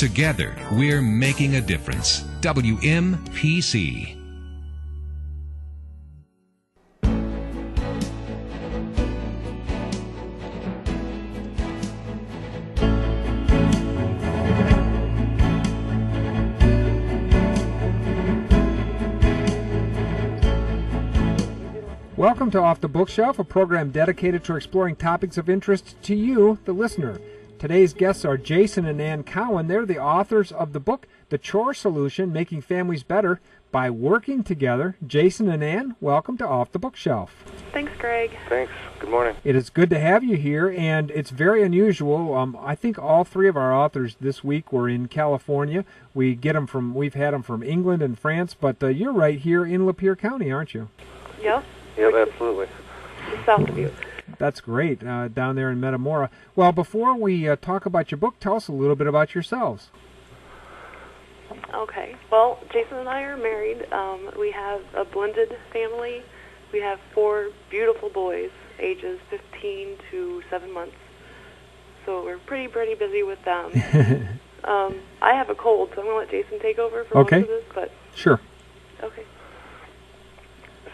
Together, we're making a difference. WMPC. Welcome to Off the Bookshelf, a program dedicated to exploring topics of interest to you, the listener. Today's guests are Jason and Ann Cowan. They're the authors of the book, The Chore Solution, Making Families Better by Working Together. Jason and Ann, welcome to Off the Bookshelf. Thanks, Greg. Thanks. Good morning. It is good to have you here, and it's very unusual. I think all three of our authors this week were in California. We've had them from England and France, but you're right here in Lapeer County, aren't you? Yeah. Yep, absolutely. South of you. That's great, down there in Metamora. Well, before we talk about your book, tell us a little bit about yourselves. Okay. Well, Jason and I are married. We have a blended family. We have 4 beautiful boys, ages 15 to 7 months. So we're pretty busy with them. I have a cold, so I'm going to let Jason take over for most of this. But sure. Okay.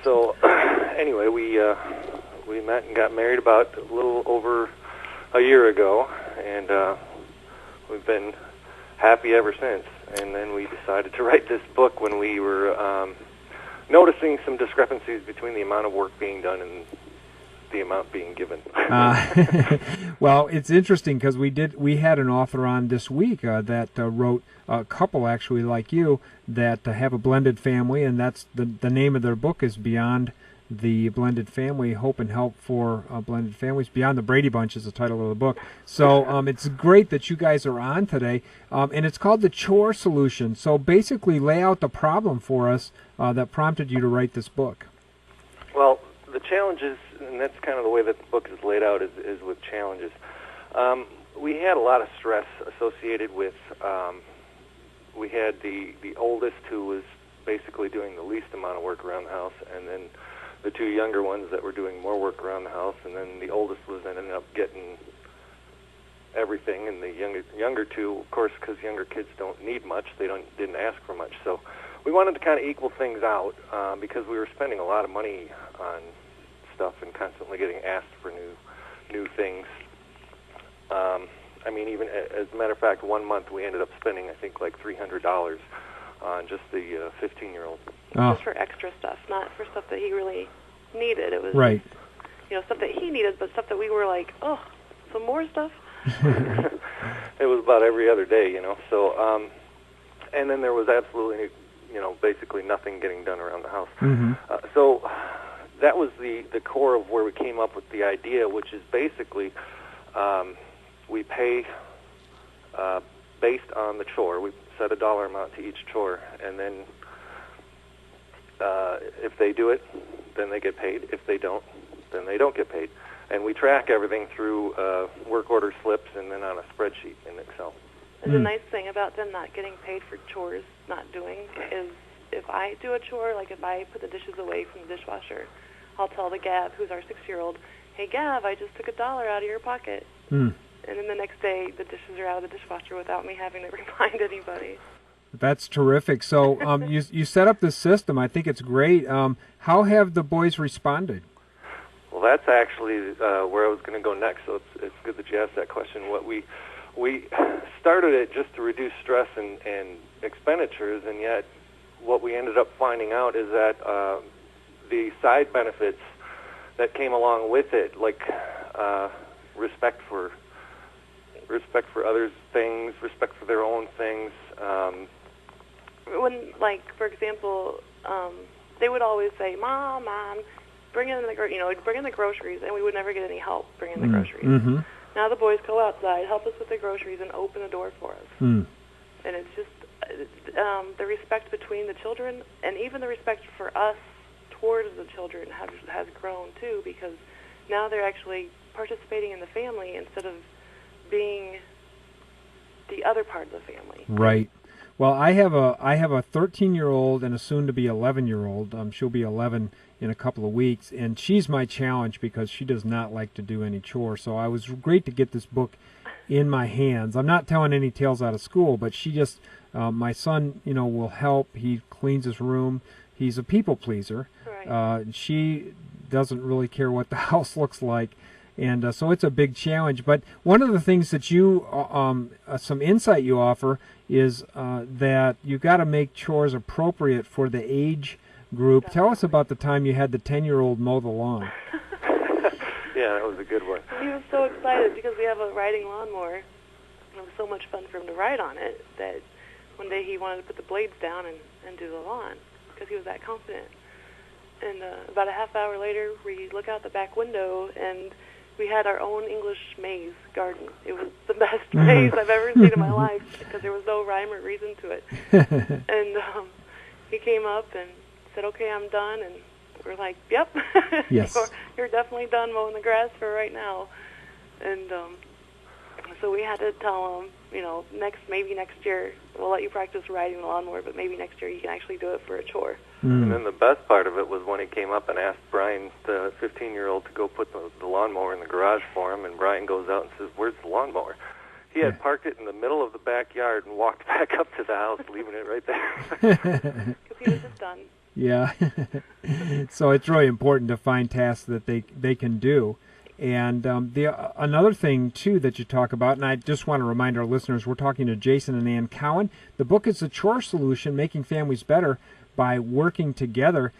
So, anyway, we met and got married about a little over a year ago, and we've been happy ever since. And then we decided to write this book when we were noticing some discrepancies between the amount of work being done and the amount being given. Well, it's interesting because we had an author on this week that wrote a couple actually like you that have a blended family, and that's the name of their book is Beyond the Blended Family, Hope and Help for Blended Families. Beyond the Brady Bunch is the title of the book. So it's great that you guys are on today, and it's called The Chore Solution. So basically lay out the problem for us that prompted you to write this book. Well, the challenges, and that's kind of the way that the book is laid out, is with challenges. We had a lot of stress associated with, we had the oldest who was basically doing the least amount of work around the house, and then the 2 younger ones that were doing more work around the house, and then the oldest was ending up getting everything, and the younger 2, of course, because younger kids don't need much, didn't ask for much. So we wanted to kind of equal things out because we were spending a lot of money on stuff and constantly getting asked for new things. I mean, even as a matter of fact, 1 month we ended up spending, I think, like $300 on just the 15-year-old. Oh. Just for extra stuff, not for stuff that he really needed. It was right. Stuff that he needed, but stuff that we were like, oh, some more stuff. It was about every other day, So, and then there was absolutely, basically nothing getting done around the house. Mm-hmm. So that was the core of where we came up with the idea, which is basically we pay based on the chore. We set a dollar amount to each chore, and then if they do it, then they get paid. If they don't, then they don't get paid. And we track everything through work order slips and then on a spreadsheet in Excel. And the nice thing about them not getting paid for chores not doing is if I do a chore, like if I put the dishes away from the dishwasher, I'll tell the Gab, who's our 6-year-old, hey, Gav, I just took $1 out of your pocket. And then the next day, the dishes are out of the dishwasher without me having to remind anybody. That's terrific. So you set up this system. I think it's great. How have the boys responded? Well, that's actually where I was going to go next, so it's good that you asked that question. What we started it just to reduce stress and expenditures, and yet what we ended up finding out is that the side benefits that came along with it, like respect for others' things, respect for their own things. When, like, for example, they would always say, Mom, bring in the groceries, and we would never get any help bringing the groceries. Mm-hmm. Now the boys go outside, help us with the groceries, and open the door for us. And it's just the respect between the children, and even the respect for us towards the children has grown too, because now they're actually participating in the family instead of being the other part of the family. Right. Well, I have a 13-year-old and a soon-to-be 11-year-old. She'll be 11 in a couple of weeks, and she's my challenge because she does not like to do any chores. So I was great to get this book in my hands. I'm not telling any tales out of school, but she just, my son, will help. He cleans his room. He's a people pleaser. Right. She doesn't really care what the house looks like. And so it's a big challenge. But one of the things that you, some insight you offer is that you got to make chores appropriate for the age group. Definitely. Tell us about the time you had the 10-year-old mow the lawn. Yeah, that was a good one. He was so excited because we have a riding lawnmower. It was so much fun for him to ride on it that one day he wanted to put the blades down and do the lawn because he was that confident. And about a half hour later, we look out the back window, and we had our own English maze garden. It was the best maze I've ever seen in my life because there was no rhyme or reason to it. And he came up and said, "Okay, I'm done." And we're like, "Yep, Yes. you're definitely done mowing the grass for right now." And so we had to tell him, maybe next year we'll let you practice riding the lawnmower, but maybe next year you can actually do it for a chore. And then the best part of it was when he came up and asked Brian, the 15-year-old, to go put the lawnmower in the garage for him, and Brian goes out and says, "Where's the lawnmower?" He had parked it in the middle of the backyard and walked back up to the house, leaving it right there. Because he was just done. Yeah. So it's really important to find tasks that they can do. And another thing, too, that you talk about, and I just want to remind our listeners, we're talking to Jason and Ann Cowan. The book is The Chore Solution, Making Families Better by Working Together.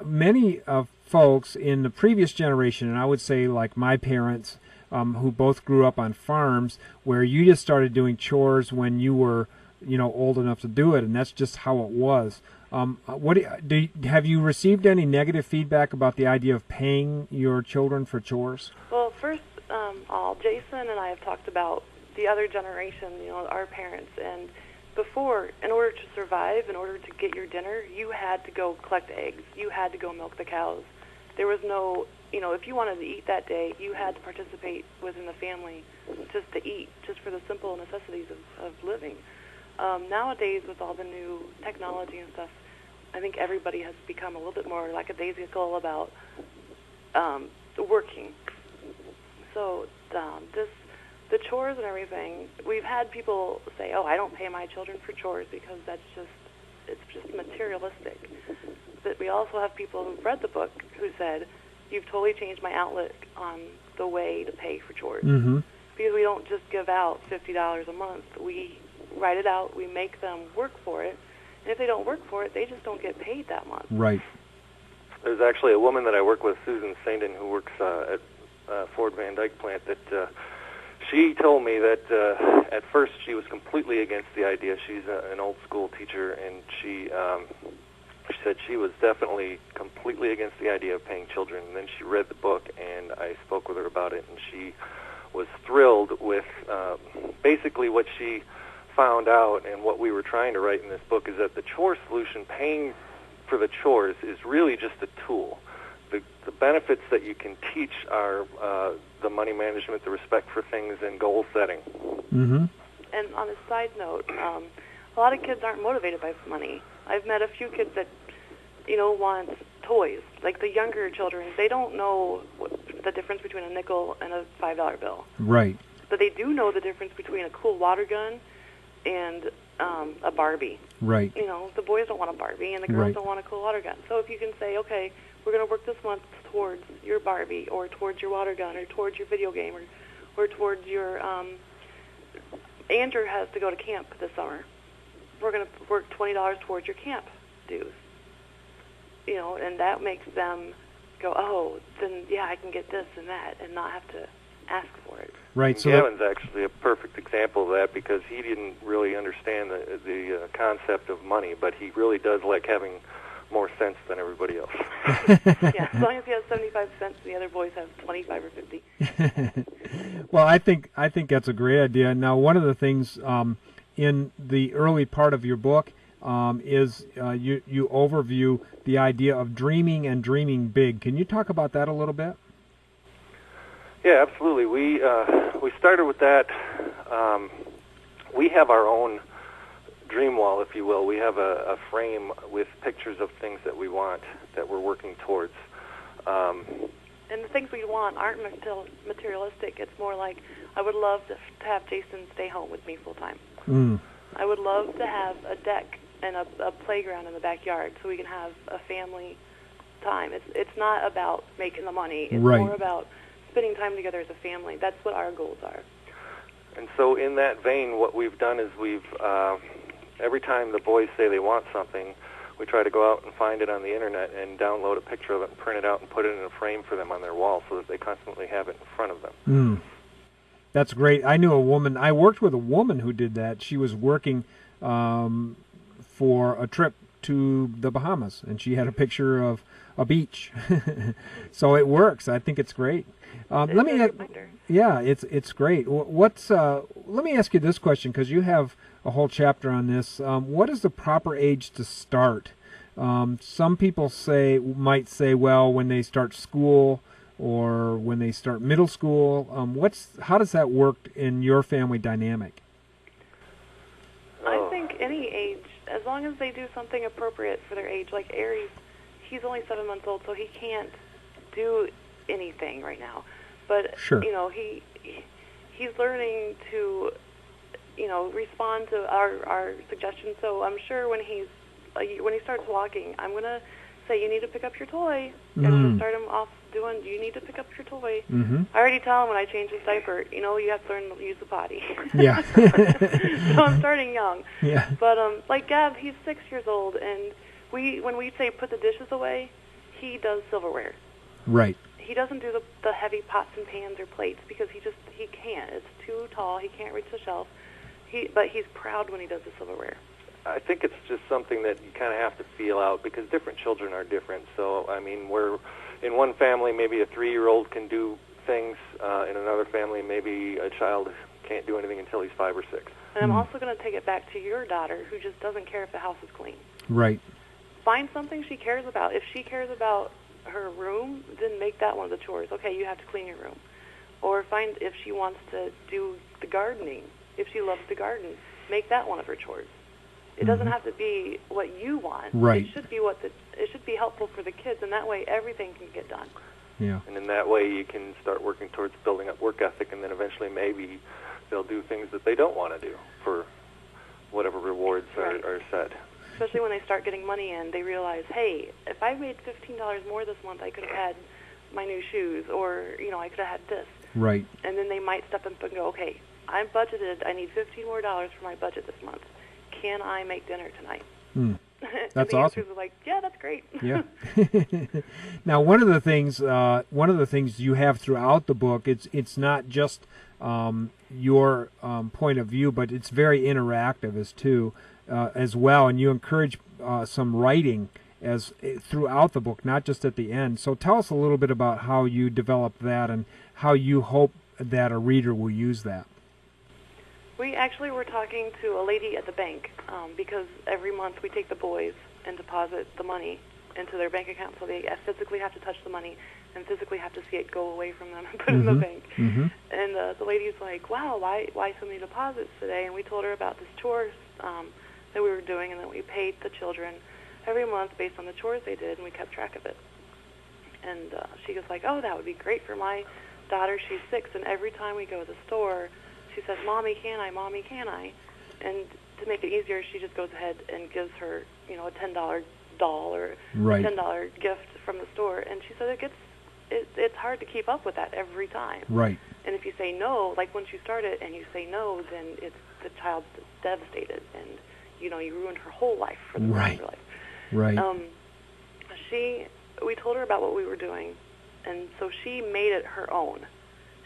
Many folks in the previous generation, and I would say like my parents, who both grew up on farms, where you just started doing chores when you were, old enough to do it, and that's just how it was. Have you received any negative feedback about the idea of paying your children for chores? Well, first, Jason and I have talked about the other generation, our parents, and before, in order to survive, in order to get your dinner, you had to go collect eggs. You had to go milk the cows. There was no, if you wanted to eat that day, you had to participate within the family just to eat, just for the simple necessities of living. Nowadays, with all the new technology and stuff, I think everybody has become a little bit more lackadaisical about working. So the chores and everything, we've had people say, "Oh, I don't pay my children for chores because it's just materialistic." But we also have people who've read the book who said, "You've totally changed my outlook on the way to pay for chores." Mm-hmm. Because we don't just give out $50 a month. We write it out, we make them work for it, and if they don't work for it, they just don't get paid that month. Right. There's actually a woman that I work with, Susan Sainton, who works at Ford Van Dyke plant, that she told me that at first she was completely against the idea. She's an old school teacher, and she said she was definitely completely against the idea of paying children. And then she read the book, and I spoke with her about it, and she was thrilled with basically what she found out, and what we were trying to write in this book is that the chore solution, paying for the chores, is really just a tool. The benefits that you can teach are the money management, the respect for things, and goal setting. Mm-hmm. And on a side note, a lot of kids aren't motivated by money. I've met a few kids that, want toys. Like the younger children, they don't know the difference between a nickel and a $5 bill. Right. But they do know the difference between a cool water gun and a Barbie. Right. The boys don't want a Barbie, and the girls don't want a cool water gun. So if you can say, okay, we're going to work this month towards your Barbie, or towards your water gun, or towards your video game, or towards your... Andrew has to go to camp this summer. We're going to work $20 towards your camp dues. And that makes them go, oh, then, yeah, I can get this and that, and not have to ask for it. Right. So Gavin's actually a perfect example of that, because he didn't really understand the concept of money, but he really does like having more sense than everybody else. Yeah, as long as he has 75 cents, the other boys have 25 or 50. Well, I think that's a great idea. Now, one of the things in the early part of your book is you overview the idea of dreaming and dreaming big. Can you talk about that a little bit? Yeah, absolutely. We started with that. We have our own dream wall, if you will. We have a frame with pictures of things that we want, that we're working towards. And the things we want aren't materialistic. It's more like, I would love to have Jason stay home with me full time. Mm. I would love to have a deck and a playground in the backyard so we can have a family time. It's not about making the money. It's Right. more about spending time together as a family. That's what our goals are. And so in that vein, what we've done is every time the boys say they want something, we try to go out and find it on the internet and download a picture of it and print it out and put it in a frame for them on their wall so that they constantly have it in front of them. Mm. That's great. I worked with a woman who did that. She was working for a trip to the Bahamas, and she had a picture of a beach. So it works. I think it's great. Let me, yeah, it's great. Let me ask you this question, because you have a whole chapter on this. What is the proper age to start? Some people might say, well, when they start school or when they start middle school. How does that work in your family dynamic? I think any age, as long as they do something appropriate for their age. Like Aries, he's only 7 months old, so he can't do anything right now. But sure. He's learning to respond to our suggestions. So I'm sure when he starts walking, I'm gonna say, you need to pick up your toy, and I'm gonna start him off doing, you need to pick up your toy. Mm-hmm. I already tell him when I change his diaper, you have to learn to use the potty. Yeah. So I'm starting young. Yeah. But like Gab, he's 6 years old, and when we say put the dishes away, he does silverware. Right. He doesn't do the heavy pots and pans or plates because he can't. It's too tall. He can't reach the shelf. But he's proud when he does the silverware. I think it's just something that you kind of have to feel out because different children are different. So, I mean, in one family, maybe a 3-year-old can do things. In another family, maybe a child can't do anything until he's 5 or 6. And I'm also going to take it back to your daughter, who just doesn't care if the house is clean. Right. Find something she cares about. If she cares about her room, then make that one of the chores. Okay, you have to clean your room. Or find if she wants to do the gardening. If she loves to garden, make that one of her chores. It doesn't have to be what you want. Right. It should be it should be helpful for the kids, and that way everything can get done. Yeah. And in that way, you can start working towards building up work ethic, and then eventually maybe they'll do things that they don't want to do for whatever rewards are set. Especially when they start getting money in, they realize, hey, if I made $15 more this month, I could have had my new shoes, or I could have had this. Right. And then they might step up and go, okay, I'm budgeted. I need $15 more for my budget this month. Can I make dinner tonight? That's and the awesome. answers are like, yeah, that's great. Yeah. Now, one of the things you have throughout the book, it's not just your point of view, but it's very interactive as well, and you encourage some writing throughout the book, not just at the end. So tell us a little bit about how you developed that and how you hope that a reader will use that. We actually were talking to a lady at the bank because every month we take the boys and deposit the money into their bank account, so they physically have to touch the money and physically have to see it go away from them and put it in the bank. Mm-hmm. And the lady's like, wow, why so many deposits today? And we told her about this chores that we were doing, and that we paid the children every month based on the chores they did, and we kept track of it. And she was like, oh, that would be great for my daughter. She's 6, and every time we go to the store, she says, Mommy, can I? Mommy, can I? And to make it easier, she just goes ahead and gives her, a $10 doll or right. $10 gift from the store. And she said it's hard to keep up with that every time. Right. And if you say no, like once you start it and you say no, then the child's devastated, and you ruined her whole life for the rest of her life. Right. We told her about what we were doing, and so she made it her own.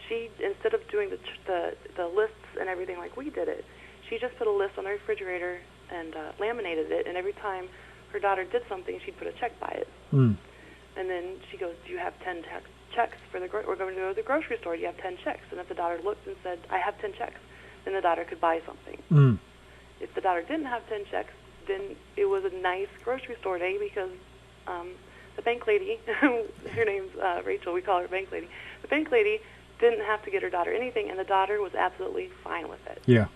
She, instead of doing the lists and everything like we did it, she just put a list on the refrigerator and laminated it, and every time her daughter did something, she'd put a check by it. And then she goes, do you have 10 checks for we're going to go to the grocery store, do you have 10 checks? And if the daughter looked and said, I have 10 checks, then the daughter could buy something. If the daughter didn't have 10 checks, then it was a nice grocery store day because the bank lady, her name's Rachel, we call her bank lady, the bank lady didn't have to get her daughter anything, and the daughter was absolutely fine with it. Yeah.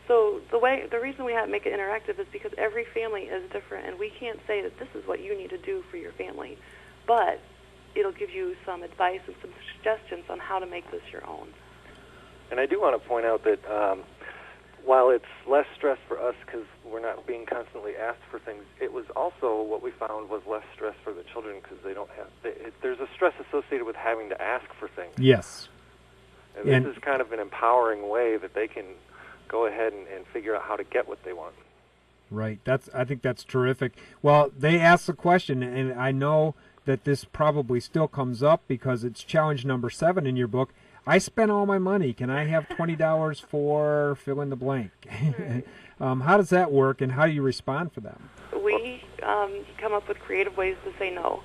So the reason we make it interactive is because every family is different, and we can't say that this is what you need to do for your family, but it'll give you some advice and some suggestions on how to make this your own. And I do want to point out that while it's less stress for us because we're not being constantly asked for things, it was also what we found was less stress for the children because they don't have. There's a stress associated with having to ask for things. Yes. And this is kind of an empowering way that they can go ahead and figure out how to get what they want. Right. I think that's terrific. Well, they asked the question, and I know that this probably still comes up because it's challenge number 7 in your book. I spent all my money. Can I have $20 for fill in the blank? Right. How does that work, and how do you respond for them? We come up with creative ways to say no,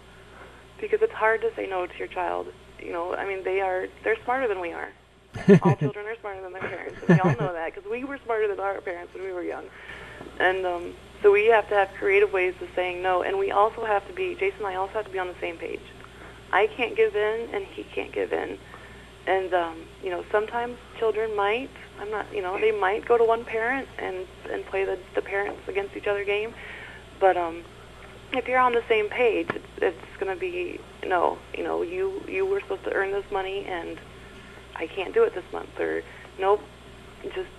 because it's hard to say no to your child. You know, I mean, they're smarter than we are. All children are smarter than their parents, and we all know that because we were smarter than our parents when we were young. And so we have to have creative ways of saying no, and we also have to be, Jason and I also have to be on the same page. I can't give in, and he can't give in. And, you know, sometimes children might, they might go to one parent and play the parents against each other game. But if you're on the same page, it's going to be, no, you were supposed to earn this money, and I can't do it this month. Or, nope, just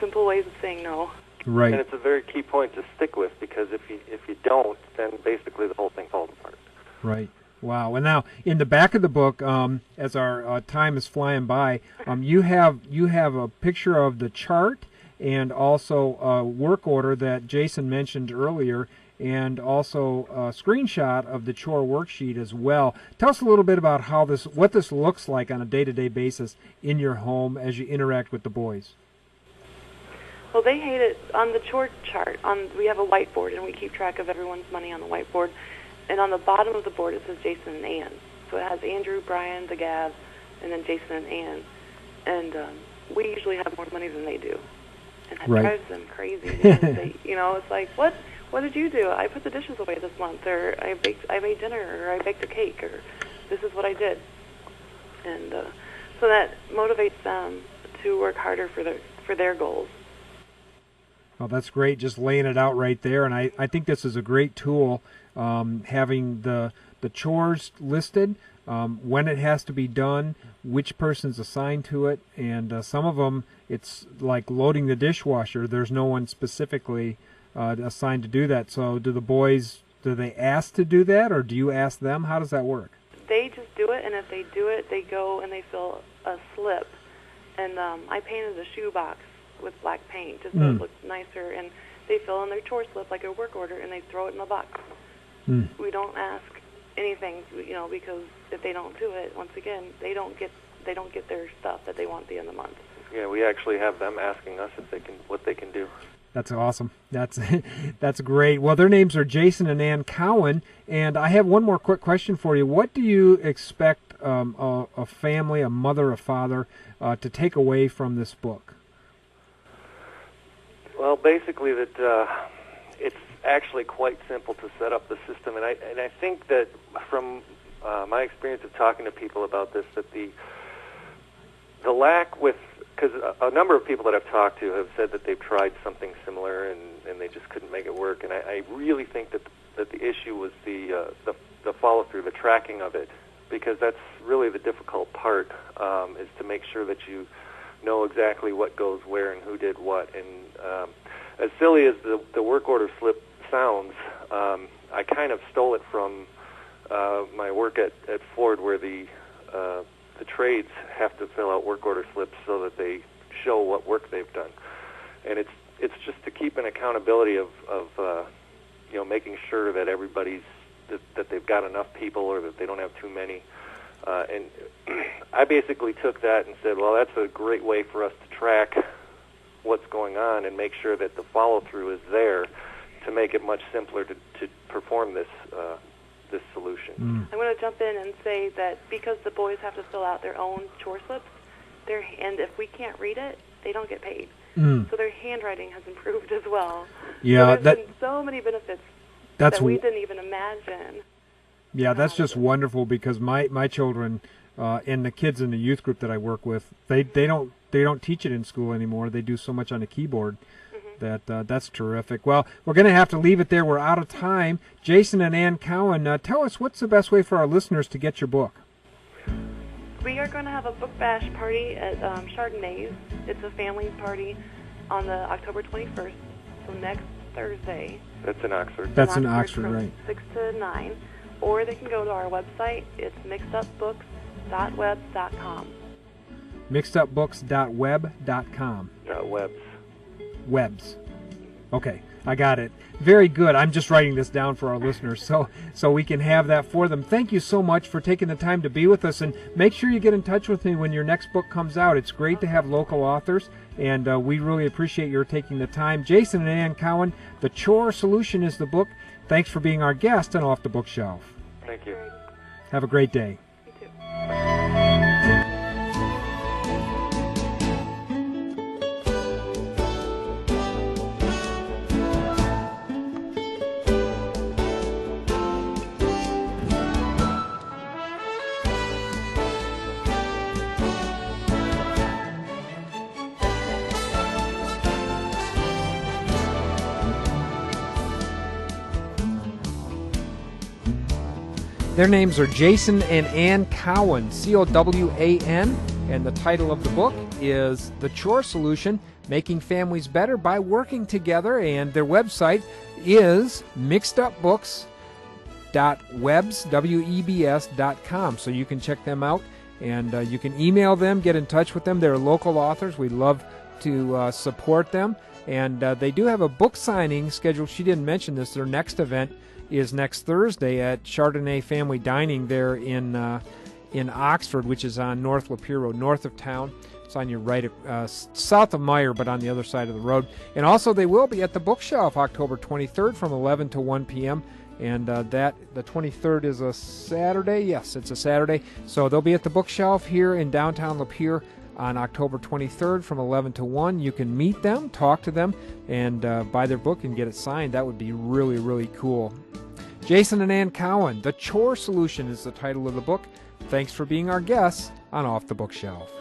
simple ways of saying no. Right. And it's a very key point to stick with, because if you don't, then basically the whole thing falls apart. Right. Wow. And now, in the back of the book, as our time is flying by, you have a picture of the chart and also a work order that Jason mentioned earlier, and also a screenshot of the chore worksheet as well. Tell us a little bit about what this looks like on a day-to-day basis in your home as you interact with the boys. Well, they hate it. On the chore chart, we have a whiteboard, and we keep track of everyone's money on the whiteboard. And on the bottom of the board, it says Jason and Ann. So it has Andrew, Brian, the Gav, and then Jason and Ann. And we usually have more money than they do. And that drives them crazy. Because they, it's like, what did you do? I put the dishes away this month, or I made dinner, or I baked a cake, or this is what I did. And so that motivates them to work harder for their goals. Well, that's great, just laying it out right there. And I think this is a great tool, having the chores listed, when it has to be done, which person's assigned to it, and some of them, it's like loading the dishwasher. There's no one specifically assigned to do that. So do the boys, do they ask to do that, or do you ask them? How does that work? They just do it, and if they do it, they go and they fill a slip. And I painted a shoebox with black paint just so it looks nicer, and they fill in their chore slip like a work order, and they throw it in the box. We don't ask anything, because if they don't do it, once again, they don't get their stuff that they want at the end of the month. Yeah, we actually have them asking us what they can do. That's awesome. That's great. Well, their names are Jason and Ann Cowan, and I have one more quick question for you. What do you expect a family, a mother, a father, to take away from this book? Well, basically that it's actually quite simple to set up the system, and I think that from my experience of talking to people about this, that the lack with, because a number of people that I've talked to have said that they've tried something similar and they just couldn't make it work, and I really think that the issue was the follow through, the tracking of it, because that's really the difficult part, is to make sure that you know exactly what goes where and who did what. And as silly as the work order slip sounds, I kind of stole it from my work at Ford, where the trades have to fill out work order slips so that they show what work they've done. And it's just to keep an accountability of making sure that that they've got enough people, or that they don't have too many. And I basically took that and said, well, that's a great way for us to track what's going on and make sure that the follow-through is there to make it much simpler to perform this solution. I'm going to jump in and say that because the boys have to fill out their own chore slips, and if we can't read it, they don't get paid. So their handwriting has improved as well. Yeah, so there's been so many benefits that we didn't even imagine. Yeah, that's just wonderful, because my children and the kids in the youth group that I work with, they don't teach it in school anymore. They do so much on the keyboard. That's terrific. Well, we're going to have to leave it there. We're out of time. Jason and Ann Cowan, tell us, what's the best way for our listeners to get your book? We are going to have a book bash party at Chardonnay's. It's a family party on the October 21st, so next Thursday. That's in Oxford. That's in Oxford, from right. 6 to 9. Or they can go to our website. It's mixedupbooks.webs.com. Mixedupbooks.web.com. Webs. Webs. Okay, I got it. Very good. I'm just writing this down for our listeners so we can have that for them. Thank you so much for taking the time to be with us, and make sure you get in touch with me when your next book comes out. It's great to have local authors, and we really appreciate your taking the time. Jason and Ann Cowan, The Chore Solution is the book. Thanks for being our guest on Off the Bookshelf. Thank you. Have a great day. You too. Their names are Jason and Ann Cowan, C-O-W-A-N, and the title of the book is The Chore Solution, Making Families Better by Working Together, and their website is mixedupbooks.webs.com, so you can check them out, and you can email them, get in touch with them. They're local authors. We love to support them, and they do have a book signing scheduled. She didn't mention this. Their next event is next Thursday at Chardonnay Family Dining there in Oxford, which is on North Lapeer Road, north of town. It's on your right, south of Meyer, but on the other side of the road. And also they will be at the Bookshelf October 23rd from 11 to 1 p.m. And the 23rd is a Saturday. Yes, it's a Saturday. So they'll be at the Bookshelf here in downtown Lapeer on October 23rd from 11 to 1. You can meet them, talk to them, and buy their book and get it signed. That would be really, really cool. Jason and Ann Cowan, The Chore Solution is the title of the book. Thanks for being our guests on Off the Bookshelf.